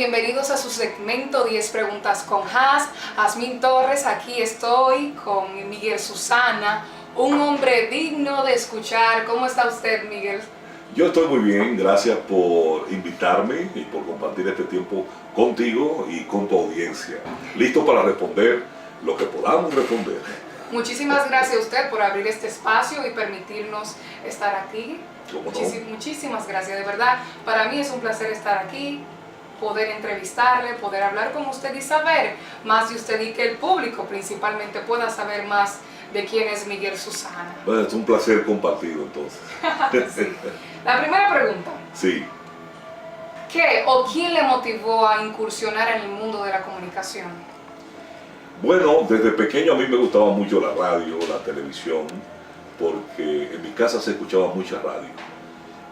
bienvenidos a su segmento 10 preguntas con Jazmín Torres. Aquí estoy con Miguel Susana, un hombre digno de escuchar. ¿Cómo está usted, Miguel? Yo estoy muy bien, gracias por invitarme y por compartir este tiempo contigo y con tu audiencia. Listo para responder lo que podamos responder. Muchísimas gracias a usted por abrir este espacio y permitirnos estar aquí. Muchísimas gracias, de verdad. Para mí es un placer estar aquí, poder entrevistarle, poder hablar con usted y saber más de usted y que el público principalmente pueda saber más de quién es Miguel Susana. Bueno, es un placer compartido entonces. Sí. La primera pregunta. Sí. ¿Qué o quién le motivó a incursionar en el mundo de la comunicación? Bueno, desde pequeño a mí me gustaba mucho la radio, la televisión, porque en mi casa se escuchaba mucha radio.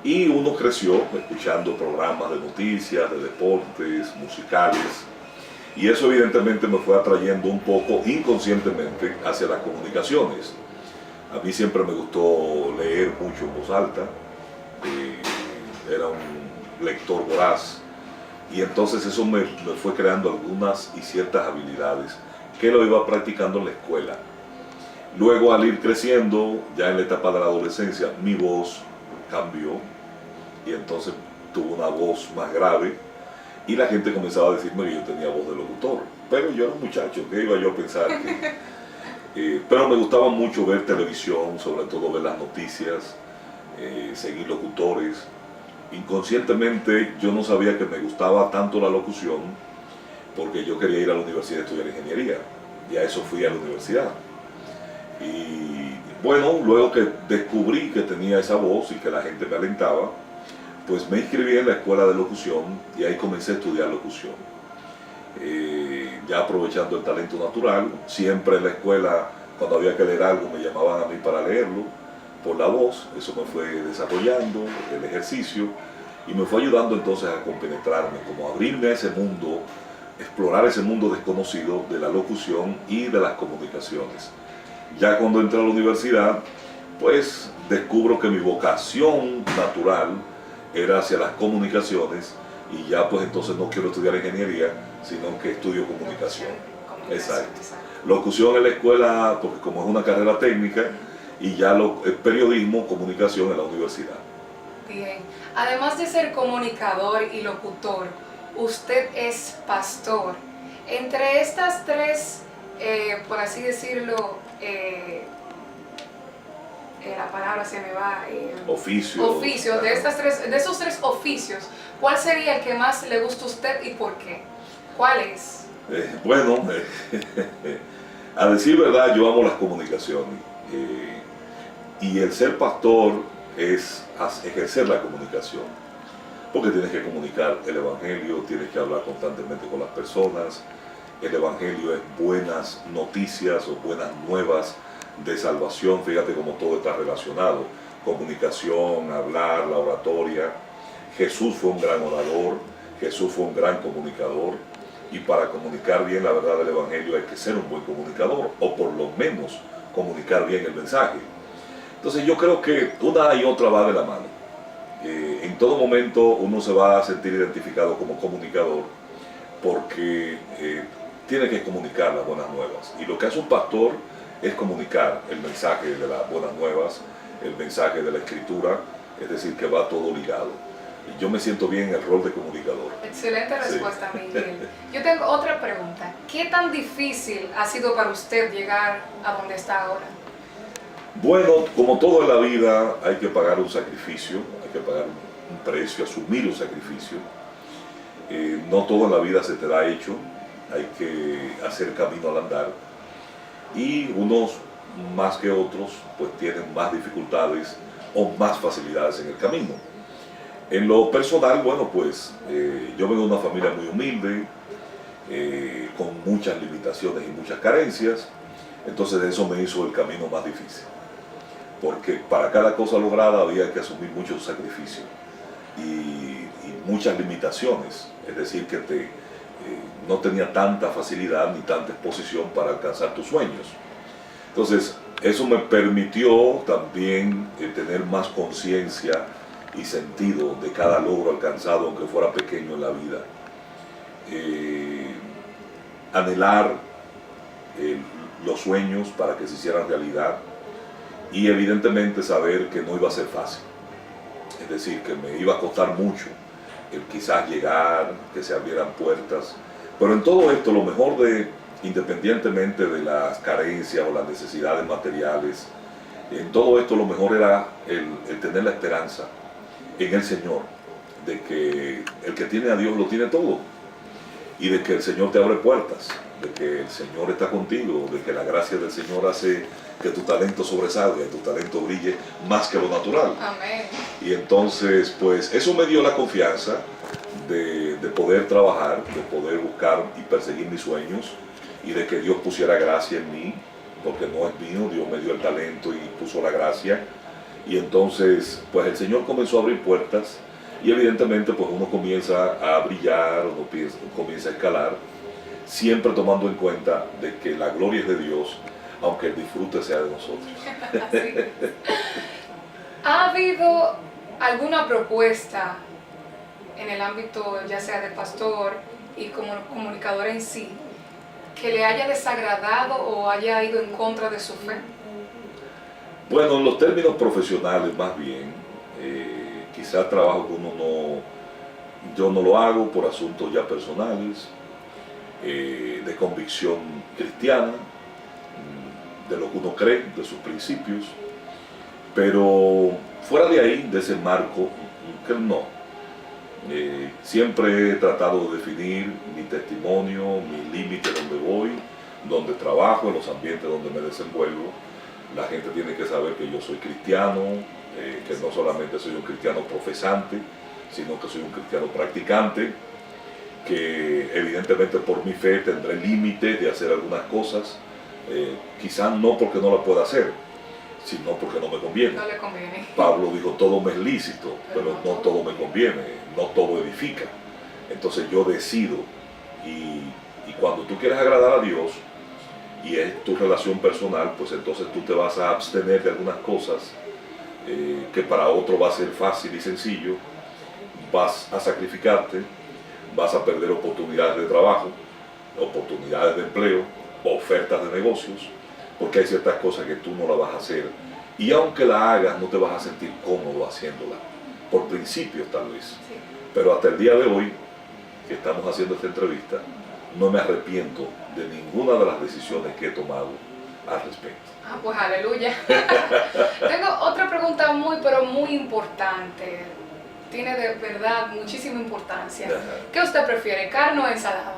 Y uno creció escuchando programas de noticias, de deportes, musicales. Y eso evidentemente me fue atrayendo un poco inconscientemente hacia las comunicaciones. A mí siempre me gustó leer mucho en voz alta. Era un lector voraz. Y entonces eso me fue creando algunas y ciertas habilidades que lo iba practicando en la escuela. Luego, al ir creciendo, ya en la etapa de la adolescencia, mi voz cambió y entonces tuve una voz más grave y la gente comenzaba a decirme que yo tenía voz de locutor. Pero yo era un muchacho, ¿qué iba yo a pensar? Pero me gustaba mucho ver televisión, sobre todo ver las noticias, seguir locutores. Inconscientemente yo no sabía que me gustaba tanto la locución porque yo quería ir a la universidad a estudiar ingeniería. Y a eso fui a la universidad. Y bueno, luego que descubrí que tenía esa voz y que la gente me alentaba, pues me inscribí en la escuela de locución y ahí comencé a estudiar locución. Ya aprovechando el talento natural, siempre en la escuela, cuando había que leer algo, me llamaban a mí para leerlo por la voz. Eso me fue desarrollando, el ejercicio, y me fue ayudando entonces a compenetrarme, como a abrirme a ese mundo, explorar ese mundo desconocido de la locución y de las comunicaciones. Ya cuando entré a la universidad, pues descubro que mi vocación natural era hacia las comunicaciones y ya pues entonces no quiero estudiar ingeniería, sino que estudio comunicación. Exacto. Locución en la escuela, porque como es una carrera técnica, y ya el periodismo, comunicación en la universidad. Bien. Además de ser comunicador y locutor, usted es pastor. Entre estas tres, por así decirlo, la palabra se me va. Oficios, de esos tres oficios, ¿cuál sería el que más le gusta a usted y por qué? ¿Cuál es? Bueno, a decir verdad, yo amo las comunicaciones. Y el ser pastor es ejercer la comunicación. Porque tienes que comunicar el Evangelio, tienes que hablar constantemente con las personas. El Evangelio es buenas noticias o buenas nuevas de salvación. Fíjate cómo todo está relacionado. Comunicación, hablar, la oratoria. Jesús fue un gran orador, Jesús fue un gran comunicador. Y para comunicar bien la verdad del Evangelio hay que ser un buen comunicador, o por lo menos comunicar bien el mensaje. Entonces yo creo que una y otra va de la mano. En todo momento uno se va a sentir identificado como comunicador porque tiene que comunicar las buenas nuevas. Y lo que hace un pastor es comunicar el mensaje de las buenas nuevas, el mensaje de la Escritura, es decir, que va todo ligado. Y yo me siento bien en el rol de comunicador. Excelente respuesta, sí. Miguel. Yo tengo otra pregunta. ¿Qué tan difícil ha sido para usted llegar a donde está ahora? Bueno, como todo en la vida, hay que pagar un sacrificio, hay que pagar un precio, asumir un sacrificio. No todo en la vida se te da hecho, hay que hacer camino al andar. Y unos más que otros, pues tienen más dificultades o más facilidades en el camino. En lo personal, bueno, pues yo vengo de una familia muy humilde, con muchas limitaciones y muchas carencias. Entonces eso me hizo el camino más difícil. Porque para cada cosa lograda había que asumir muchos sacrificios y muchas limitaciones, es decir, que no tenía tanta facilidad ni tanta exposición para alcanzar tus sueños. Entonces, eso me permitió también tener más conciencia y sentido de cada logro alcanzado, aunque fuera pequeño en la vida. anhelar los sueños para que se hicieran realidad y evidentemente saber que no iba a ser fácil. Es decir, que me iba a costar mucho el quizás llegar, que se abrieran puertas. Pero en todo esto, lo mejor independientemente de las carencias o las necesidades materiales, en todo esto lo mejor era el tener la esperanza en el Señor, de que el que tiene a Dios lo tiene todo, y de que el Señor te abre puertas, de que el Señor está contigo, de que la gracia del Señor hace que tu talento sobresalga y tu talento brille más que lo natural. Amén. Y entonces, pues eso me dio la confianza de poder trabajar, de poder buscar y perseguir mis sueños, y de que Dios pusiera gracia en mí, porque no es mío, Dios me dio el talento y puso la gracia. Y entonces, pues el Señor comenzó a abrir puertas, y evidentemente pues uno comienza a brillar, uno comienza a escalar, siempre tomando en cuenta de que la gloria es de Dios, aunque el disfrute sea de nosotros. ¿Ha habido alguna propuesta en el ámbito ya sea de pastor y como comunicador en sí que le haya desagradado o haya ido en contra de su fe? Bueno, en los términos profesionales más bien, quizás trabajo que yo no lo hago por asuntos ya personales, de convicción cristiana, de lo que uno cree, de sus principios, pero fuera de ahí, de ese marco, que no. Siempre he tratado de definir mi testimonio, mi límite donde voy, donde trabajo, en los ambientes donde me desenvuelvo. La gente tiene que saber que yo soy cristiano, que no solamente soy un cristiano profesante, sino que soy un cristiano practicante, que evidentemente por mi fe tendré límites de hacer algunas cosas, quizás no porque no la pueda hacer, sino porque no me conviene. No le conviene. Pablo dijo, todo me es lícito, pero no todo me conviene, no todo edifica. Entonces yo decido, y cuando tú quieres agradar a Dios, y es tu relación personal, pues entonces tú te vas a abstener de algunas cosas que para otro va a ser fácil y sencillo, vas a sacrificarte, vas a perder oportunidades de trabajo, oportunidades de empleo, ofertas de negocios, porque hay ciertas cosas que tú no las vas a hacer, y aunque la hagas no te vas a sentir cómodo haciéndola, por principios tal vez. Sí. Pero hasta el día de hoy, que estamos haciendo esta entrevista, no me arrepiento de ninguna de las decisiones que he tomado al respecto. Ah, pues aleluya. Tengo otra pregunta pero muy importante. Tiene de verdad muchísima importancia. Ajá. ¿Qué usted prefiere, carne o ensalada?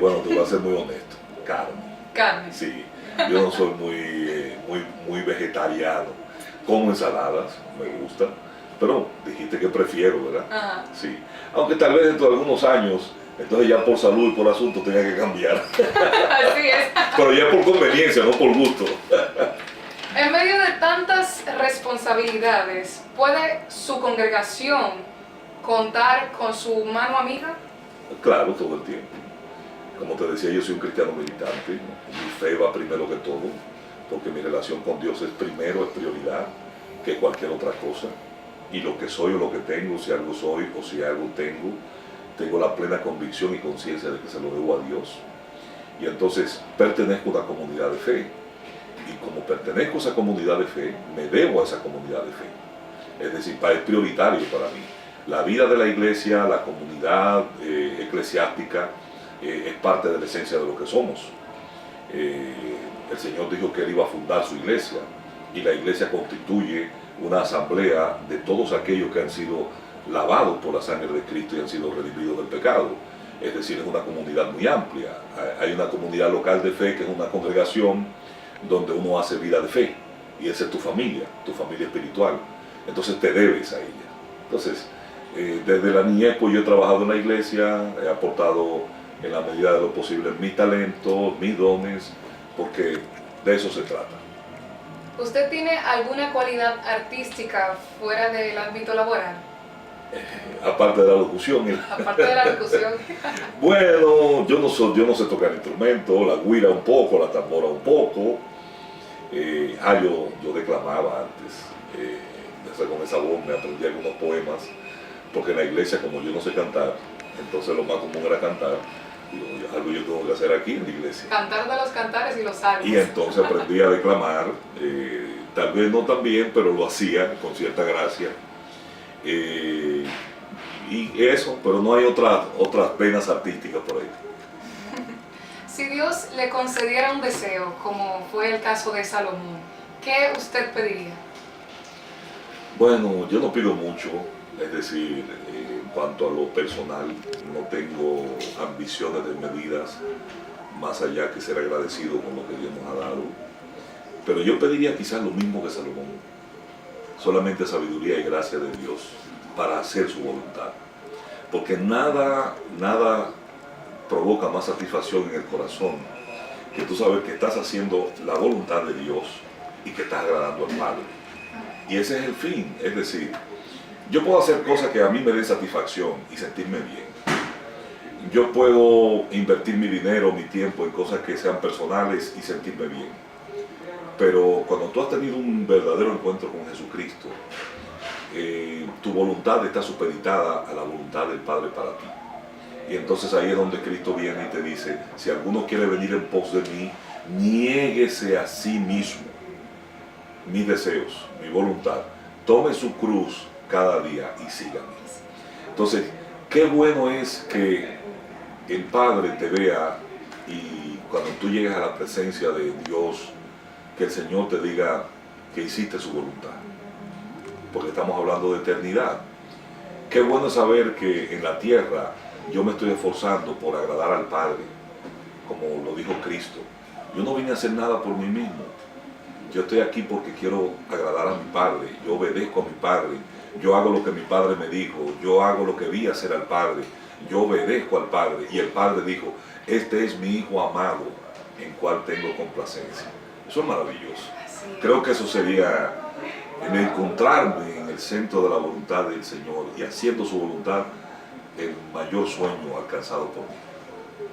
Bueno, te voy a ser muy honesto, carne. Carne. Sí, yo no soy muy vegetariano. Como ensaladas, me gusta, pero dijiste que prefiero, ¿verdad? Ajá. Sí, aunque tal vez dentro de algunos años, entonces ya por salud y por asunto tenga que cambiar. Así es. Pero ya por conveniencia, no por gusto. En medio de tantas responsabilidades, ¿puede su congregación contar con su mano amiga? Claro, todo el tiempo. Como te decía, yo soy un cristiano militante. Mi fe va primero que todo, porque mi relación con Dios es primero, es prioridad que cualquier otra cosa. Y lo que soy o lo que tengo, si algo soy o si algo tengo la plena convicción y conciencia de que se lo debo a Dios. Y entonces pertenezco a una comunidad de fe. Y como pertenezco a esa comunidad de fe, me debo a esa comunidad de fe. Es decir, es prioritario para mí. La vida de la iglesia, la comunidad eclesiástica, es parte de la esencia de lo que somos. El Señor dijo que Él iba a fundar su iglesia, y la iglesia constituye una asamblea de todos aquellos que han sido lavados por la sangre de Cristo y han sido redimidos del pecado. Es decir, es una comunidad muy amplia. Hay una comunidad local de fe que es una congregación donde uno hace vida de fe, y esa es tu familia espiritual. Entonces te debes a ella. Entonces, desde la niñez pues yo he trabajado en la iglesia, he aportado en la medida de lo posible mis talentos, mis dones, porque de eso se trata. ¿Usted tiene alguna cualidad artística fuera del ámbito laboral? Aparte de la locución. Aparte de la locución. Bueno, yo no sé tocar instrumentos, la güira un poco, la tambora un poco. Yo declamaba antes. Con esa voz me aprendí algunos poemas, porque en la iglesia, como yo no sé cantar, entonces lo más común era cantar. Digo, algo yo tengo que hacer aquí en la iglesia. Cantar de los cantares y los salmos. Y entonces aprendí a declamar, tal vez no tan bien, pero lo hacía con cierta gracia. Y eso, pero no hay otras penas artísticas por ahí. Si Dios le concediera un deseo, como fue el caso de Salomón, ¿qué usted pediría? Bueno, yo no pido mucho, es decir, en cuanto a lo personal, no tengo ambiciones desmedidas, más allá que ser agradecido con lo que Dios nos ha dado. Pero yo pediría quizás lo mismo que Salomón, solamente sabiduría y gracia de Dios para hacer su voluntad. Porque nada provoca más satisfacción en el corazón que tú sabes que estás haciendo la voluntad de Dios y que estás agradando al Padre. Y ese es el fin, es decir, yo puedo hacer cosas que a mí me den satisfacción y sentirme bien. Yo puedo invertir mi dinero, mi tiempo en cosas que sean personales y sentirme bien. Pero cuando tú has tenido un verdadero encuentro con Jesucristo, tu voluntad está supeditada a la voluntad del Padre para ti. Y entonces ahí es donde Cristo viene y te dice, si alguno quiere venir en pos de mí, niéguese a sí mismo, mis deseos, mi voluntad, tome su cruz cada día y sígame. Entonces, qué bueno es que el Padre te vea y cuando tú llegas a la presencia de Dios, que el Señor te diga que hiciste su voluntad. Porque estamos hablando de eternidad. Qué bueno saber que en la tierra yo me estoy esforzando por agradar al Padre, como lo dijo Cristo. Yo no vine a hacer nada por mí mismo. Yo estoy aquí porque quiero agradar a mi Padre. Yo obedezco a mi Padre. Yo hago lo que mi Padre me dijo. Yo hago lo que vi hacer al Padre. Yo obedezco al Padre. Y el Padre dijo, este es mi Hijo amado, en cual tengo complacencia. Eso es maravilloso. Creo que eso sería en encontrarme en el centro de la voluntad del Señor y haciendo su voluntad el mayor sueño alcanzado por mí.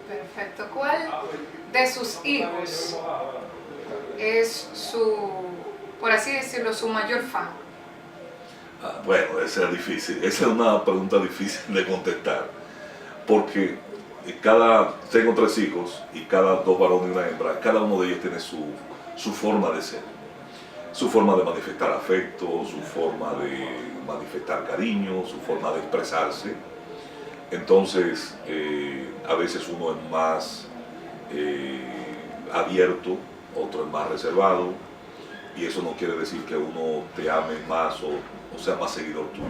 Perfecto. ¿Cuál de sus hijos es su, por así decirlo, su mayor fan? Bueno, esa es difícil. Esa es una pregunta difícil de contestar. Porque tengo 3 hijos y cada 2 varones y una hembra, cada uno de ellos tiene su forma de ser. Su forma de manifestar afecto, su forma de manifestar cariño, su forma de expresarse. Entonces, a veces uno es más abierto, otro es más reservado, y eso no quiere decir que uno te ame más o sea más seguidor tuyo.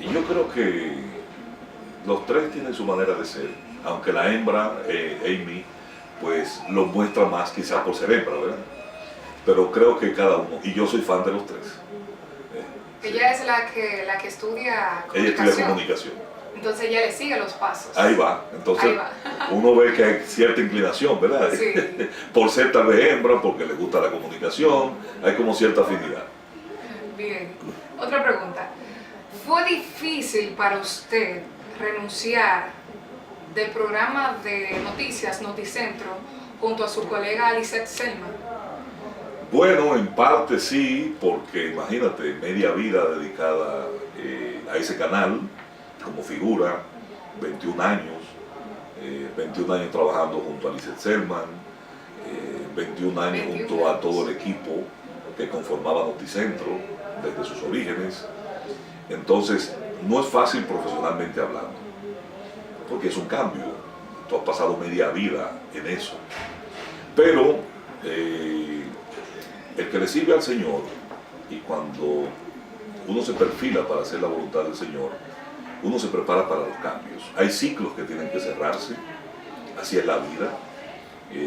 Y yo creo que los 3 tienen su manera de ser, aunque la hembra, Amy, pues lo muestra más quizás por ser hembra, ¿verdad? Pero creo que cada uno, y yo soy fan de los 3. Ella es la que estudia comunicación. Ella estudia comunicación. Entonces ella le sigue los pasos. Ahí va. Entonces Ahí va. uno ve que hay cierta inclinación, ¿verdad? Sí. Por ser tal vez hembra, porque le gusta la comunicación, hay como cierta afinidad. Bien. Otra pregunta. ¿Fue difícil para usted renunciar del programa de noticias Noticentro junto a su colega Lisette Selman? Bueno, en parte sí, porque imagínate, media vida dedicada a ese canal como figura, 21 años, 21 años trabajando junto a Lisette Selman, 21 años junto a todo el equipo que conformaba Noticentro desde sus orígenes. Entonces, no es fácil profesionalmente hablando, porque es un cambio. Tú has pasado media vida en eso. Pero el que le sirve al Señor, y cuando uno se perfila para hacer la voluntad del Señor, uno se prepara para los cambios. Hay ciclos que tienen que cerrarse, así es la vida.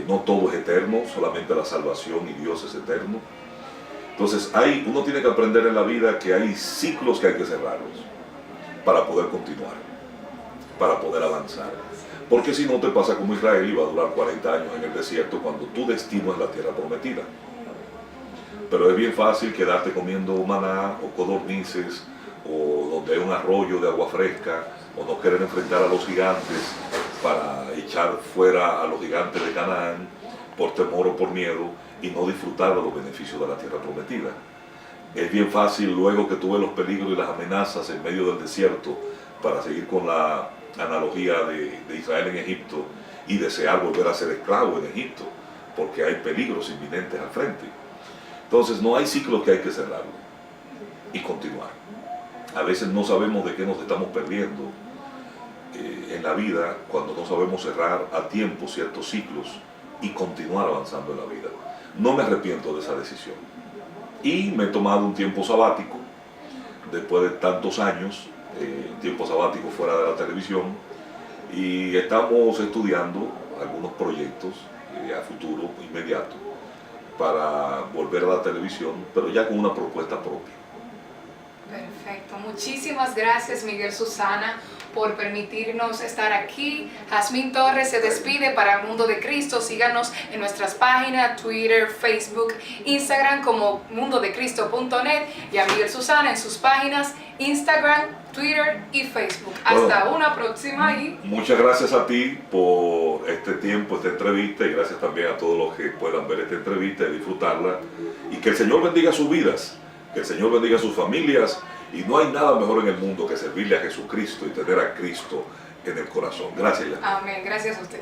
No todo es eterno, solamente la salvación y Dios es eterno. Entonces uno tiene que aprender en la vida que hay ciclos que hay que cerrarlos para poder continuar, para poder avanzar. Porque si no te pasa como Israel, iba a durar 40 años en el desierto cuando tu destino es la tierra prometida. Pero es bien fácil quedarte comiendo maná o codornices o donde hay un arroyo de agua fresca, o no querer enfrentar a los gigantes para echar fuera a los gigantes de Canaán por temor o por miedo y no disfrutar de los beneficios de la tierra prometida. Es bien fácil luego que tú ves los peligros y las amenazas en medio del desierto para seguir con la analogía de Israel en Egipto y desear volver a ser esclavo en Egipto, porque hay peligros inminentes al frente. Entonces no hay ciclos que hay que cerrarlo y continuar. A veces no sabemos de qué nos estamos perdiendo en la vida cuando no sabemos cerrar a tiempo ciertos ciclos y continuar avanzando en la vida. No me arrepiento de esa decisión. Y me he tomado un tiempo sabático, después de tantos años, tiempo sabático fuera de la televisión, y estamos estudiando algunos proyectos a futuro, inmediato, para volver a la televisión, pero ya con una propuesta propia. Perfecto, muchísimas gracias Miguel Susana por permitirnos estar aquí. Jazmín Torres se despide para el Mundo de Cristo. Síganos en nuestras páginas Twitter, Facebook, Instagram como mundodecristo.net y a Miguel Susana en sus páginas Instagram, Twitter y Facebook. Hasta una próxima y muchas gracias a ti por este tiempo, esta entrevista, y gracias también a todos los que puedan ver esta entrevista y disfrutarla, y que el Señor bendiga sus vidas, que el Señor bendiga sus familias, y no hay nada mejor en el mundo que servirle a Jesucristo y tener a Cristo en el corazón. Gracias, Yasmín. amén. Gracias a usted.